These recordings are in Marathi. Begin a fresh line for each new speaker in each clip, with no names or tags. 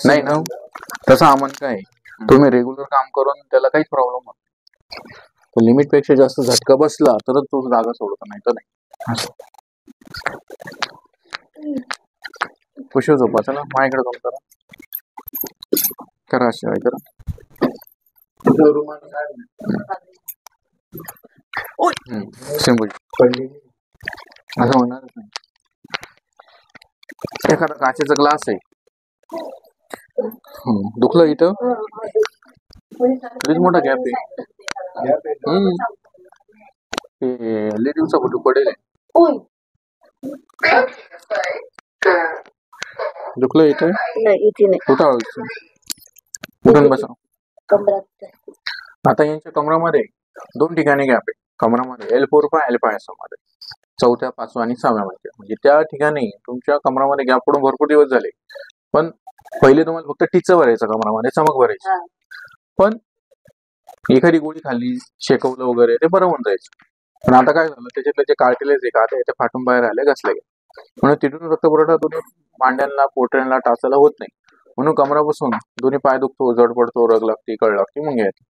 नाही ना, तसं आमन काय तुम्ही रेग्युलर काम करून त्याला काहीच प्रॉब्लेम होत. तो लिमिट पेक्षा जास्त झटका बसला तरच तो जागा सोडतो, नाही तर नाही. खुशी झोपा, चला माझ्याकडे काम करा शिवाय करा. सिंपल असं होणारच नाही. एखादा काचेचा ग्लास आहे, दुखलं इथं मोठा गॅप आहे. लई दिवसा फोटो पडेल. दुखलं इथं कुठं कुठून बसा. आता यांच्या कमरामध्ये 2 ठिकाणी गॅप आहे. कमरामध्ये L4 L5 असं मध्ये 4थ्या 5व्या आणि 6व्या मध्ये, म्हणजे त्या ठिकाणी तुमच्या कमरामध्ये गॅप पडून भरपूर दिवस झाले. पण पहिले तुम्हाला फक्त टिच भरायचं कमरामध्ये, चमक भरायची. पण एखादी गोळी खाल्ली, शेकवलं वगैरे ते बरं होऊन जायचं. पण आता काय झालं, त्याच्यातले जे कार्टिलेज आहे का ते फाटून बाहेर आले, घसले गेले. म्हणून तिथून रक्तपुरवठा दोन्ही मांड्यांना, पोटऱ्यांना, टाचाला होत नाही. म्हणून कमरापासून दोन्ही पाय दुखतो, जड पडतो, रग लागते, कळ लागते, मुंग्या येते.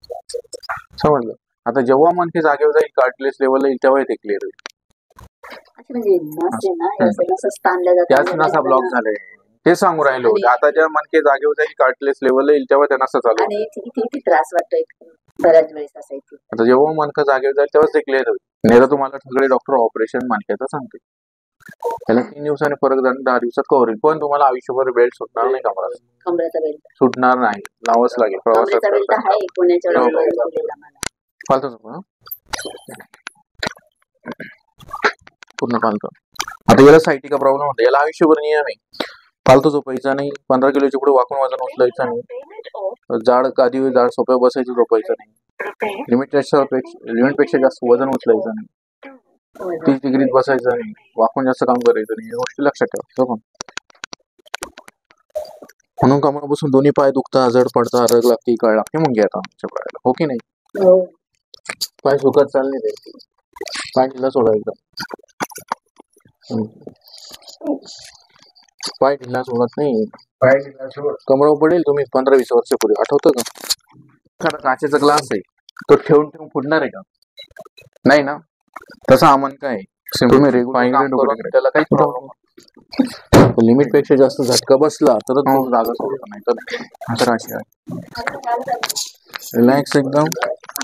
समजलं. आता जेव्हा मनके जागेवर जाईल, कार्टिलेज लेवल येईल, तेव्हा ते क्लिअर होईल. त्याच नसा ब्लॉक झाले ते सांगू राहिलो. आता ज्या मनके जागेवर जाईल, कार्टिलेज लेवल येईल, तेव्हा त्या नसा चालू होईल.
त्रास वाटतोय बऱ्याच वेळेस असायची.
आता जेव्हा मनका जागेवर जाईल तेव्हाच ते क्लिअर होईल. नाही तर तुम्हाला सगळे डॉक्टर ऑपरेशन मणक्याचं सांगते. त्याला 3 दिवसाने फरक जाणून 10 दिवसात कव्हर होईल. पण तुम्हाला आयुष्यभर बेल्ट सुटणार नाही.
कमरेचा बेल्ट
सुटणार नाही, लावाच लागेल. पूर्ण पालतो. आता याला सायटिका प्रॉब्लेम होता, याला आयुष्यभर नियम आहे. फालतू झोपायचा नाही, 15 किलोच्या पुढे वाकून वजन उचलायचं नाही, जाड गादी जाड सोप्या बसायचं, झोपायचं नाही, लिमिट पेक्षा जास्त वजन उचलायचं नाही, 30 डिग्रीत बसायचं नाही, वाकून जास्त काम करायचं नाही. या गोष्टी लक्षात ठेवा. म्हणून कमरापासून दोन्ही पाय दुखता, जड पडता, रग लागते, कळ लागते, मुंग्या येतात आमच्या पायाला. हो की नाही? पाय सुखात चालले द्यायचे, पाय ढिला सोडायचा. पाय ढिला सोडत नाही, कमरावर पडेल तुम्ही 15-20 वर्षापूर्वी, आठवतं का? एखादा काचेचा ग्लास आहे, तो ठेवून ठेवून फुटणार आहे का? नाही ना. तसं आमन काय तुम्ही रेग्युलर त्याला काही प्रॉब्लेम. लिमिट पेक्षा जास्त झटका बसला तरच तो जागा सोडतो, नाही तर अशी रिलॅक्स एकदम.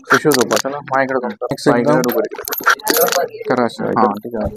खुशी झोपा, चला माझ्याकडे करा शिवाय. हा ठीक आहे.